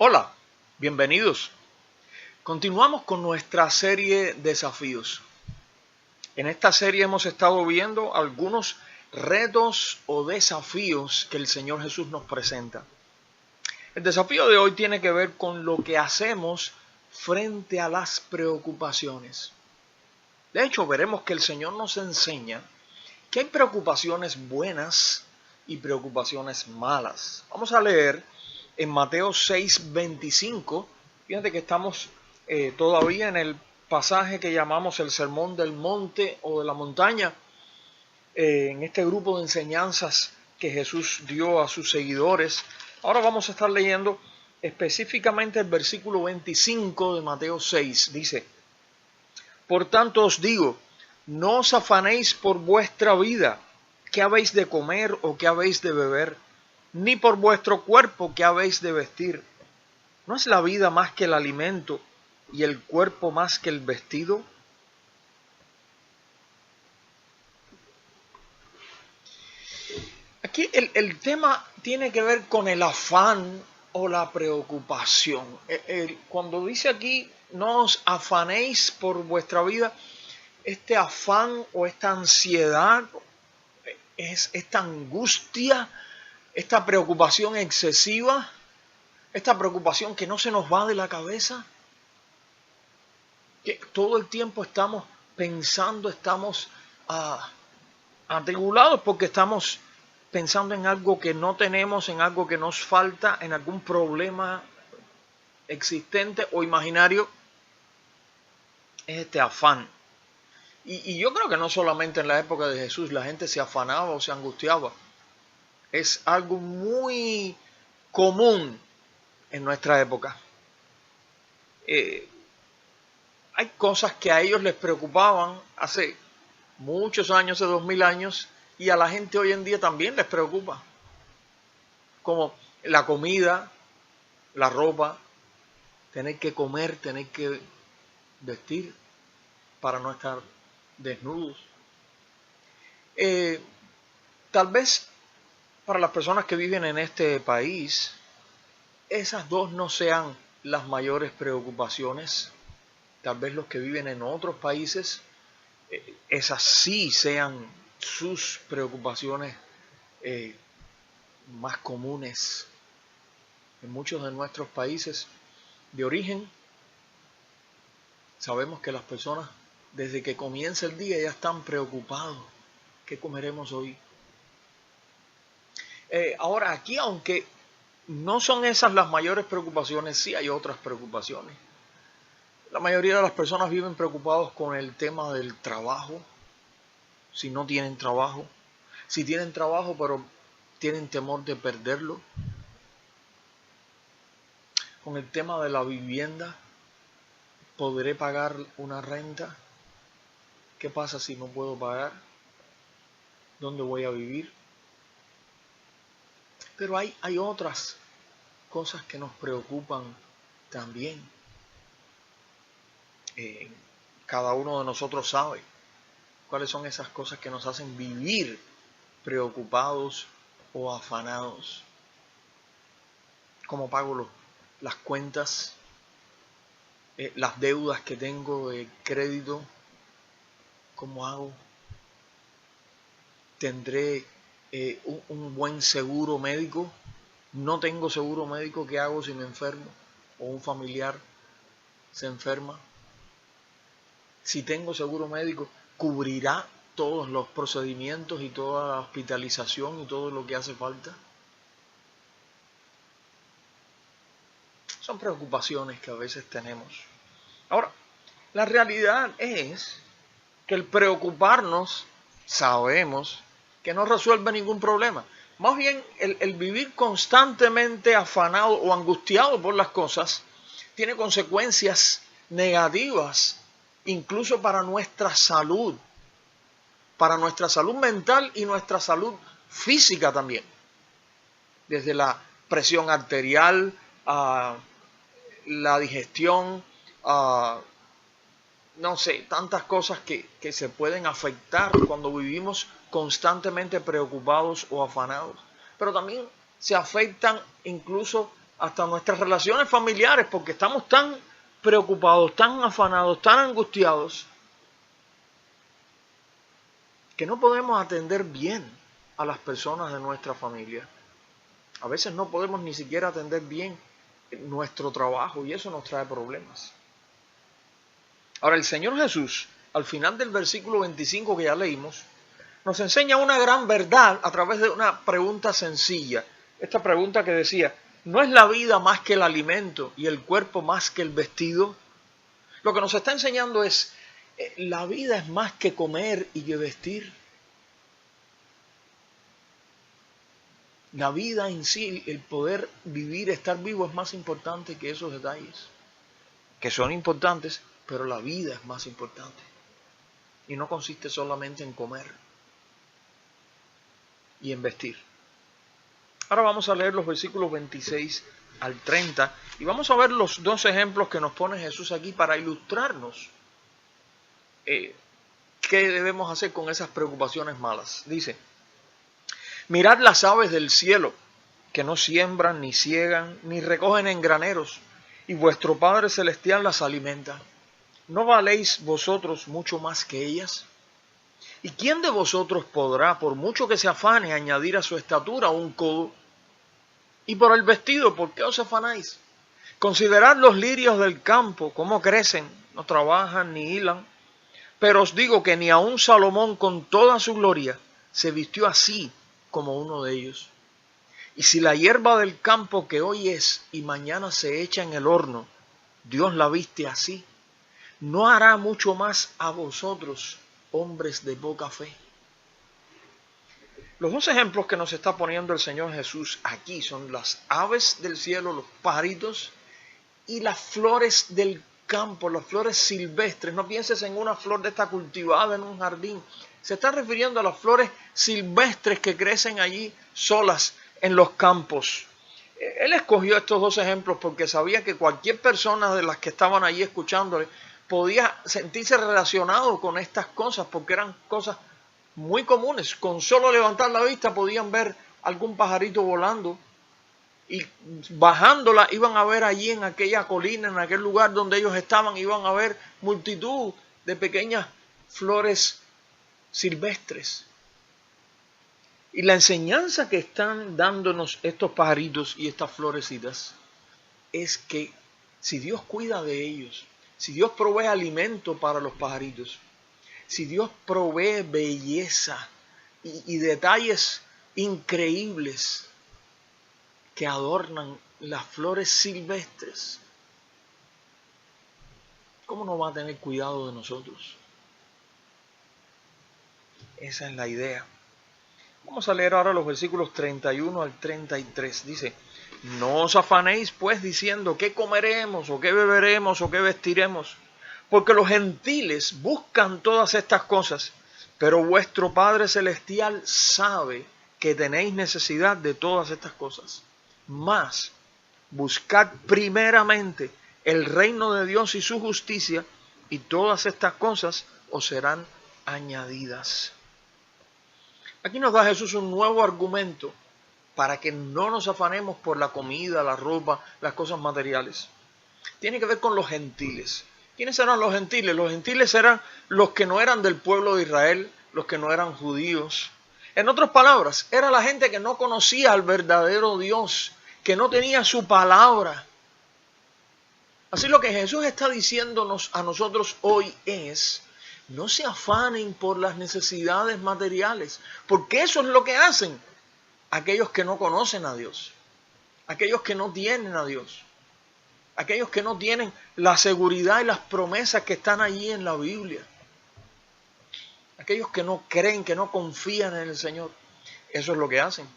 Hola, bienvenidos. Continuamos con nuestra serie Desafíos. En esta serie hemos estado viendo algunos retos o desafíos que el Señor Jesús nos presenta. El desafío de hoy tiene que ver con lo que hacemos frente a las preocupaciones. De hecho, veremos que el Señor nos enseña que hay preocupaciones buenas y preocupaciones malas. Vamos a leer en Mateo 6:25, fíjate que estamos todavía en el pasaje que llamamos el Sermón del Monte o de la Montaña, en este grupo de enseñanzas que Jesús dio a sus seguidores. Ahora vamos a estar leyendo específicamente el versículo 25 de Mateo 6. Dice: Por tanto os digo, no os afanéis por vuestra vida, qué habéis de comer o qué habéis de beber, ni por vuestro cuerpo qué habéis de vestir. ¿No es la vida más que el alimento y el cuerpo más que el vestido? Aquí el tema tiene que ver con el afán o la preocupación. Cuando dice aquí, no os afanéis por vuestra vida, este afán o esta ansiedad, esta angustia, esta preocupación excesiva, esta preocupación que no se nos va de la cabeza, que todo el tiempo estamos pensando, estamos atribulados porque estamos pensando en algo que no tenemos, en algo que nos falta, en algún problema existente o imaginario. Es este afán. Y yo creo que no solamente en la época de Jesús la gente se afanaba o se angustiaba. Es algo muy común en nuestra época. Hay cosas que a ellos les preocupaban hace muchos años, hace 2000 años, y a la gente hoy en día también les preocupa. Como la comida, la ropa, tener que comer, tener que vestir para no estar desnudos. Tal vez para las personas que viven en este país, esas dos no sean las mayores preocupaciones. Tal vez los que viven en otros países, esas sí sean sus preocupaciones más comunes. En muchos de nuestros países de origen, sabemos que las personas desde que comienza el día ya están preocupados. ¿Qué comeremos hoy? Ahora aquí, aunque no son esas las mayores preocupaciones, sí hay otras preocupaciones. La mayoría de las personas viven preocupados con el tema del trabajo, si no tienen trabajo, si tienen trabajo pero tienen temor de perderlo, con el tema de la vivienda, ¿podré pagar una renta? ¿Qué pasa si no puedo pagar? ¿Dónde voy a vivir? Pero hay otras cosas que nos preocupan también. Cada uno de nosotros sabe cuáles son esas cosas que nos hacen vivir preocupados o afanados. ¿Cómo pago las cuentas? Las deudas que tengo de crédito, ¿cómo hago? ¿Tendré un buen seguro médico? ¿No tengo seguro médico? ¿Qué hago si me enfermo o un familiar se enferma? Si tengo seguro médico, ¿cubrirá todos los procedimientos y toda la hospitalización y todo lo que hace falta? Son preocupaciones que a veces tenemos. Ahora, la realidad es que el preocuparnos, sabemos que no resuelve ningún problema. Más bien, el vivir constantemente afanado o angustiado por las cosas tiene consecuencias negativas, incluso para nuestra salud mental y nuestra salud física también. Desde la presión arterial, la digestión, no sé, tantas cosas que se pueden afectar cuando vivimos constantemente preocupados o afanados. Pero también se afectan incluso hasta nuestras relaciones familiares, porque estamos tan preocupados, tan afanados, tan angustiados, que no podemos atender bien a las personas de nuestra familia. A veces no podemos ni siquiera atender bien nuestro trabajo y eso nos trae problemas. Ahora, el Señor Jesús, al final del versículo 25 que ya leímos, nos enseña una gran verdad a través de una pregunta sencilla. Esta pregunta que decía, ¿no es la vida más que el alimento y el cuerpo más que el vestido? Lo que nos está enseñando es, la vida es más que comer y que vestir. La vida en sí, el poder vivir, estar vivo es más importante que esos detalles, que son importantes, pero la vida es más importante. Y no consiste solamente en comer y en vestir. Ahora vamos a leer los versículos 26 al 30 y vamos a ver los dos ejemplos que nos pone Jesús aquí para ilustrarnos qué debemos hacer con esas preocupaciones malas. Dice, mirad las aves del cielo, que no siembran, ni siegan, ni recogen en graneros, y vuestro Padre Celestial las alimenta. ¿No valéis vosotros mucho más que ellas? ¿Y quién de vosotros podrá, por mucho que se afane, añadir a su estatura un codo? Y por el vestido, ¿por qué os afanáis? Considerad los lirios del campo, cómo crecen, no trabajan ni hilan. Pero os digo que ni aun Salomón con toda su gloria se vistió así como uno de ellos. Y si la hierba del campo que hoy es y mañana se echa en el horno, Dios la viste así, ¿no hará mucho más a vosotros, hombres de poca fe? Los dos ejemplos que nos está poniendo el Señor Jesús aquí son las aves del cielo, los pajaritos, y las flores del campo, las flores silvestres. No pienses en una flor de esta cultivada en un jardín. Se está refiriendo a las flores silvestres que crecen allí solas en los campos. Él escogió estos dos ejemplos porque sabía que cualquier persona de las que estaban allí escuchándole podía sentirse relacionado con estas cosas porque eran cosas muy comunes. Con solo levantar la vista podían ver algún pajarito volando y bajándola iban a ver allí en aquella colina, en aquel lugar donde ellos estaban, iban a ver multitud de pequeñas flores silvestres. Y la enseñanza que están dándonos estos pajaritos y estas florecitas es que si Dios cuida de ellos, si Dios provee alimento para los pajaritos, si Dios provee belleza y detalles increíbles que adornan las flores silvestres, ¿cómo no va a tener cuidado de nosotros? Esa es la idea. Vamos a leer ahora los versículos 31 al 33. Dice, no os afanéis pues diciendo qué comeremos o qué beberemos o qué vestiremos, porque los gentiles buscan todas estas cosas, pero vuestro Padre Celestial sabe que tenéis necesidad de todas estas cosas. Mas buscad primeramente el reino de Dios y su justicia, y todas estas cosas os serán añadidas. Aquí nos da Jesús un nuevo argumento para que no nos afanemos por la comida, la ropa, las cosas materiales. Tiene que ver con los gentiles. ¿Quiénes eran los gentiles? Los gentiles eran los que no eran del pueblo de Israel, los que no eran judíos. En otras palabras, era la gente que no conocía al verdadero Dios, que no tenía su palabra. Así lo que Jesús está diciéndonos a nosotros hoy es, no se afanen por las necesidades materiales, porque eso es lo que hacen aquellos que no conocen a Dios, aquellos que no tienen a Dios, aquellos que no tienen la seguridad y las promesas que están allí en la Biblia, aquellos que no creen, que no confían en el Señor. Eso es lo que hacen,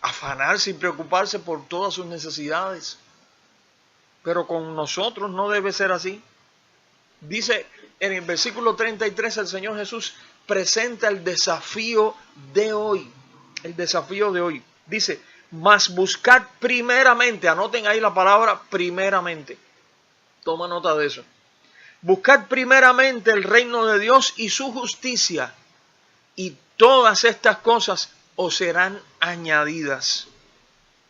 afanarse y preocuparse por todas sus necesidades. Pero con nosotros no debe ser así. Dice en el versículo 33 el Señor Jesús presenta el desafío de hoy. El desafío de hoy. Dice, mas buscad primeramente, anoten ahí la palabra primeramente. Toma nota de eso. Buscad primeramente el reino de Dios y su justicia, y todas estas cosas os serán añadidas.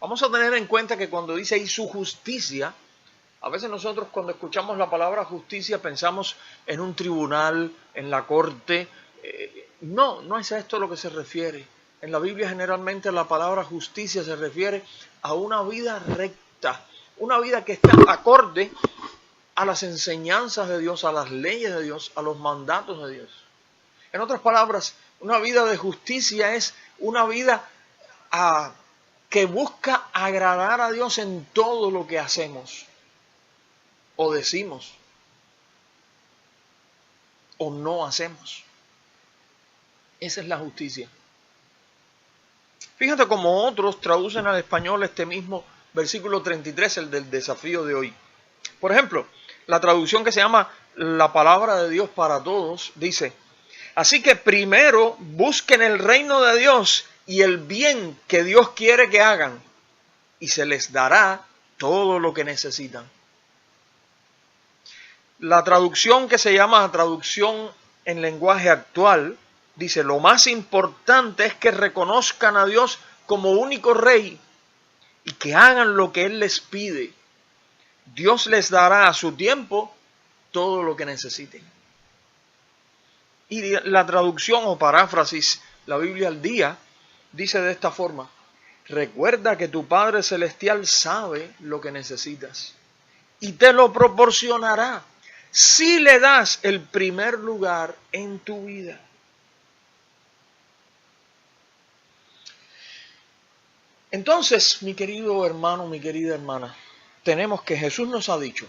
Vamos a tener en cuenta que cuando dice y su justicia, a veces nosotros cuando escuchamos la palabra justicia pensamos en un tribunal, en la corte. No es a esto a lo que se refiere. En la Biblia generalmente la palabra justicia se refiere a una vida recta, una vida que está acorde a las enseñanzas de Dios, a las leyes de Dios, a los mandatos de Dios. En otras palabras, una vida de justicia es una vida que busca agradar a Dios en todo lo que hacemos o decimos o no hacemos. Esa es la justicia. Fíjate cómo otros traducen al español este mismo versículo 33, el del desafío de hoy. Por ejemplo, la traducción que se llama La palabra de Dios para todos dice: así que primero busquen el reino de Dios y el bien que Dios quiere que hagan, y se les dará todo lo que necesitan. La traducción que se llama traducción en lenguaje actual dice: lo más importante es que reconozcan a Dios como único rey y que hagan lo que Él les pide. Dios les dará a su tiempo todo lo que necesiten. Y la traducción o paráfrasis, la Biblia al día, dice de esta forma: recuerda que tu Padre Celestial sabe lo que necesitas y te lo proporcionará si le das el primer lugar en tu vida. Entonces, mi querido hermano, mi querida hermana, tenemos que Jesús nos ha dicho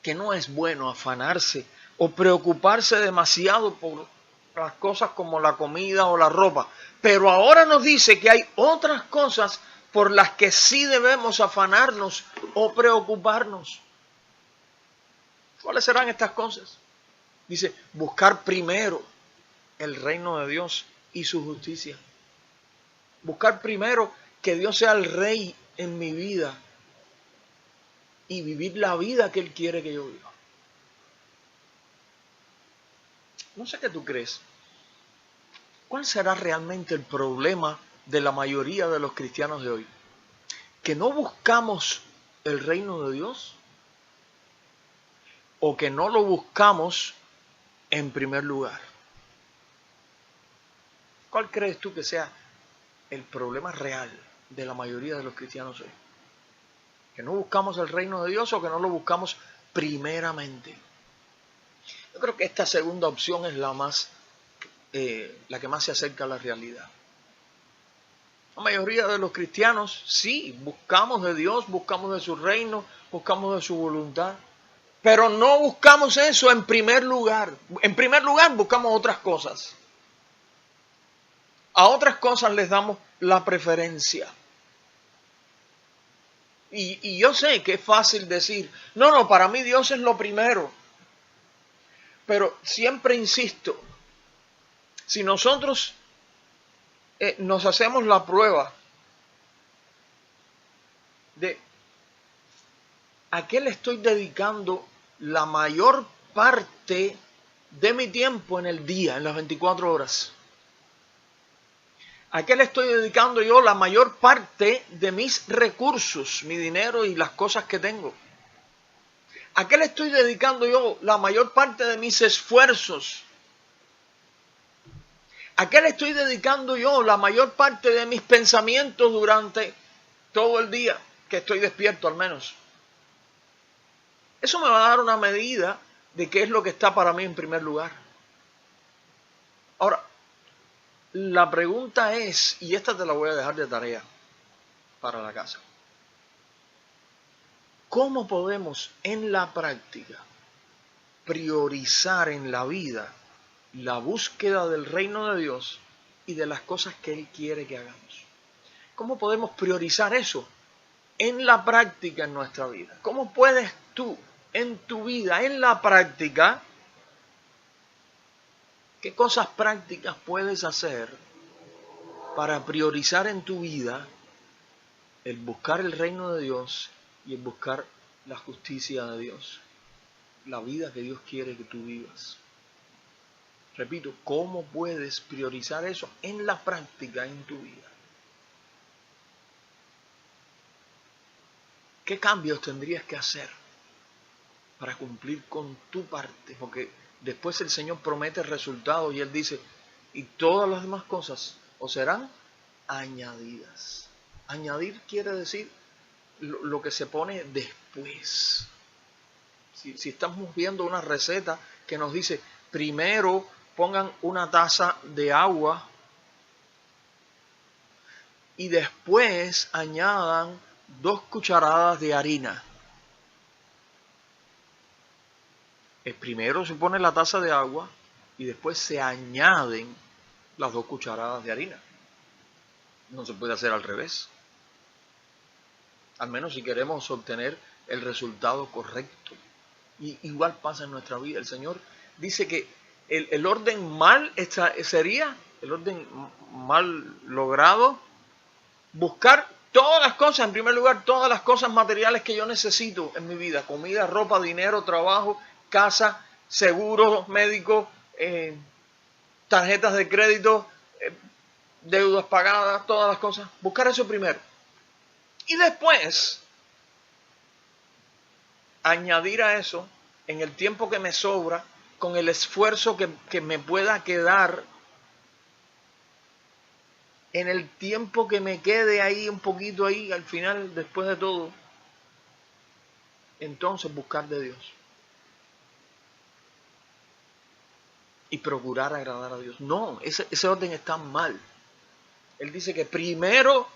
que no es bueno afanarse o preocuparse demasiado por las cosas como la comida o la ropa. Pero ahora nos dice que hay otras cosas por las que sí debemos afanarnos o preocuparnos. ¿Cuáles serán estas cosas? Dice, buscar primero el reino de Dios y su justicia. Buscar primero que Dios sea el rey en mi vida y vivir la vida que Él quiere que yo viva. No sé qué tú crees. ¿Cuál será realmente el problema de la mayoría de los cristianos de hoy? ¿Que no buscamos el reino de Dios? ¿O que no lo buscamos en primer lugar? ¿Cuál crees tú que sea el problema real de la mayoría de los cristianos hoy? ¿Que no buscamos el reino de Dios o que no lo buscamos primeramente? Yo creo que esta segunda opción es la que más se acerca a la realidad. La mayoría de los cristianos sí, buscamos de Dios, buscamos de su reino, buscamos de su voluntad, pero no buscamos eso en primer lugar. En primer lugar buscamos otras cosas. A otras cosas les damos la preferencia. Y yo sé que es fácil decir, no, para mí Dios es lo primero. Pero siempre insisto, si nosotros nos hacemos la prueba de a qué le estoy dedicando la mayor parte de mi tiempo en el día, en las 24 horas. ¿A qué le estoy dedicando yo la mayor parte de mis recursos, mi dinero y las cosas que tengo? ¿A qué le estoy dedicando yo la mayor parte de mis esfuerzos? ¿A qué le estoy dedicando yo la mayor parte de mis pensamientos durante todo el día que estoy despierto al menos? Eso me va a dar una medida de qué es lo que está para mí en primer lugar. Ahora, la pregunta es, y esta te la voy a dejar de tarea para la casa: ¿cómo podemos en la práctica priorizar en la vida la búsqueda del reino de Dios y de las cosas que Él quiere que hagamos? ¿Cómo podemos priorizar eso en la práctica en nuestra vida? ¿Cómo puedes tú, en tu vida, en la práctica, qué cosas prácticas puedes hacer para priorizar en tu vida el buscar el reino de Dios y el buscar la justicia de Dios, la vida que Dios quiere que tú vivas? Repito, ¿cómo puedes priorizar eso en la práctica en tu vida? ¿Qué cambios tendrías que hacer para cumplir con tu parte? Porque después el Señor promete resultados y Él dice, y todas las demás cosas os serán añadidas. Añadir quiere decir lo que se pone después. Si estamos viendo una receta que nos dice, primero pongan una taza de agua y después añadan 2 cucharadas de harina. Primero se pone la taza de agua y después se añaden las 2 cucharadas de harina. No se puede hacer al revés. Al menos si queremos obtener el resultado correcto. Y igual pasa en nuestra vida. El Señor dice que el orden mal sería, el orden mal logrado, buscar todas las cosas, en primer lugar, todas las cosas materiales que yo necesito en mi vida. Comida, ropa, dinero, trabajo, casa, seguro médico, tarjetas de crédito, deudas pagadas, todas las cosas. Buscar eso primero. Y después, añadir a eso, en el tiempo que me sobra, con el esfuerzo que me pueda quedar, en el tiempo que me quede ahí, un poquito ahí, al final, después de todo, entonces buscar de Dios. Y procurar agradar a Dios. No, ese orden está mal. Él dice que primero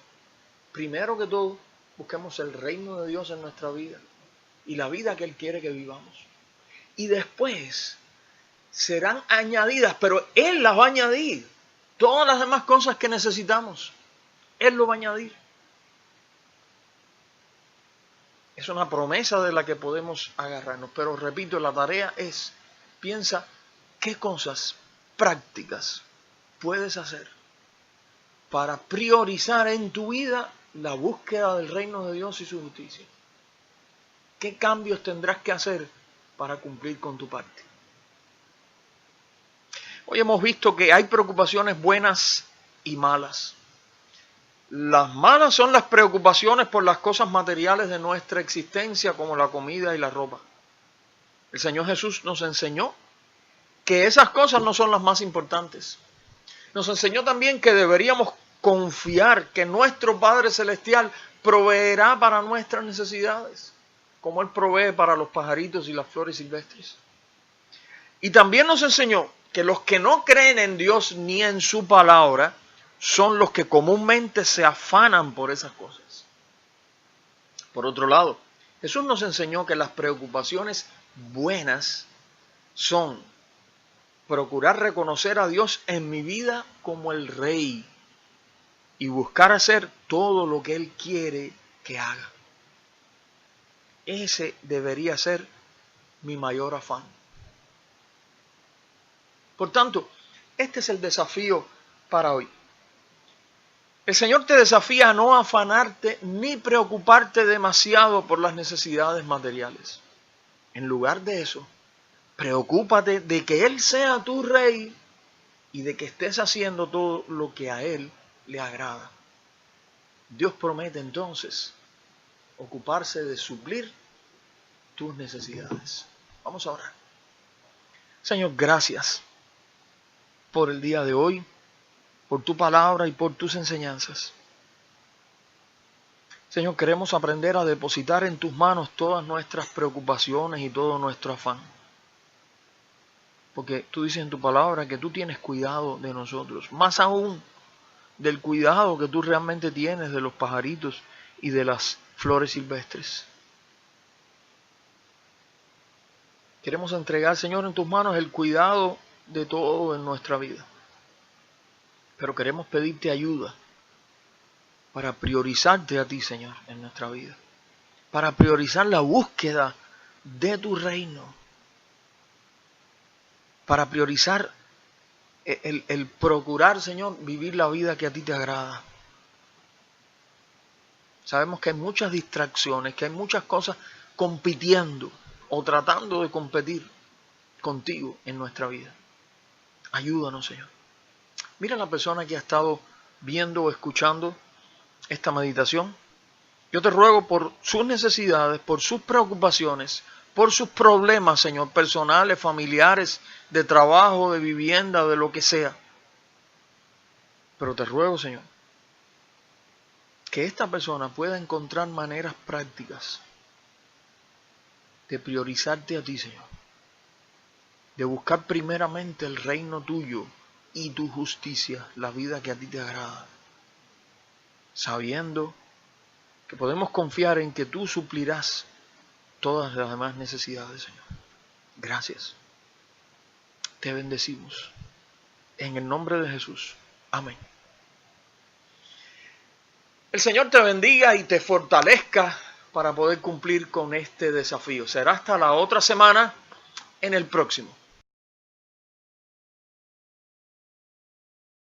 que todo, busquemos el reino de Dios en nuestra vida y la vida que Él quiere que vivamos. Y después serán añadidas, pero Él las va a añadir. Todas las demás cosas que necesitamos, Él lo va a añadir. Es una promesa de la que podemos agarrarnos. Pero repito, la tarea es, piensa, ¿qué cosas prácticas puedes hacer para priorizar en tu vida la búsqueda del reino de Dios y su justicia? ¿Qué cambios tendrás que hacer para cumplir con tu parte? Hoy hemos visto que hay preocupaciones buenas y malas. Las malas son las preocupaciones por las cosas materiales de nuestra existencia, como la comida y la ropa. El Señor Jesús nos enseñó que esas cosas no son las más importantes. Nos enseñó también que deberíamos confiar que nuestro Padre Celestial proveerá para nuestras necesidades, como Él provee para los pajaritos y las flores silvestres. Y también nos enseñó que los que no creen en Dios ni en su palabra son los que comúnmente se afanan por esas cosas. Por otro lado, Jesús nos enseñó que las preocupaciones buenas son procurar reconocer a Dios en mi vida como el Rey y buscar hacer todo lo que Él quiere que haga. Ese debería ser mi mayor afán. Por tanto, este es el desafío para hoy. El Señor te desafía a no afanarte ni preocuparte demasiado por las necesidades materiales. En lugar de eso, preocúpate de que Él sea tu Rey y de que estés haciendo todo lo que a Él le agrada. Dios promete entonces ocuparse de suplir tus necesidades. Vamos a orar. Señor, gracias por el día de hoy, por tu palabra y por tus enseñanzas. Señor, queremos aprender a depositar en tus manos todas nuestras preocupaciones y todo nuestro afán. Porque tú dices en tu palabra que tú tienes cuidado de nosotros, más aún del cuidado que tú realmente tienes de los pajaritos y de las flores silvestres. Queremos entregar, Señor, en tus manos el cuidado de todo en nuestra vida. Pero queremos pedirte ayuda para priorizarte a ti, Señor, en nuestra vida. Para priorizar la búsqueda de tu reino. Para priorizar el procurar, Señor, vivir la vida que a ti te agrada. Sabemos que hay muchas distracciones, que hay muchas cosas compitiendo o tratando de competir contigo en nuestra vida. Ayúdanos, Señor. Mira a la persona que ha estado viendo o escuchando esta meditación. Yo te ruego por sus necesidades, por sus preocupaciones, por sus problemas, Señor, personales, familiares, de trabajo, de vivienda, de lo que sea. Pero te ruego, Señor, que esta persona pueda encontrar maneras prácticas de priorizarte a ti, Señor. De buscar primeramente el reino tuyo y tu justicia, la vida que a ti te agrada. Sabiendo que podemos confiar en que tú suplirás todas las demás necesidades, Señor. Gracias. Te bendecimos. En el nombre de Jesús. Amén. El Señor te bendiga y te fortalezca para poder cumplir con este desafío. Será hasta la otra semana en el próximo.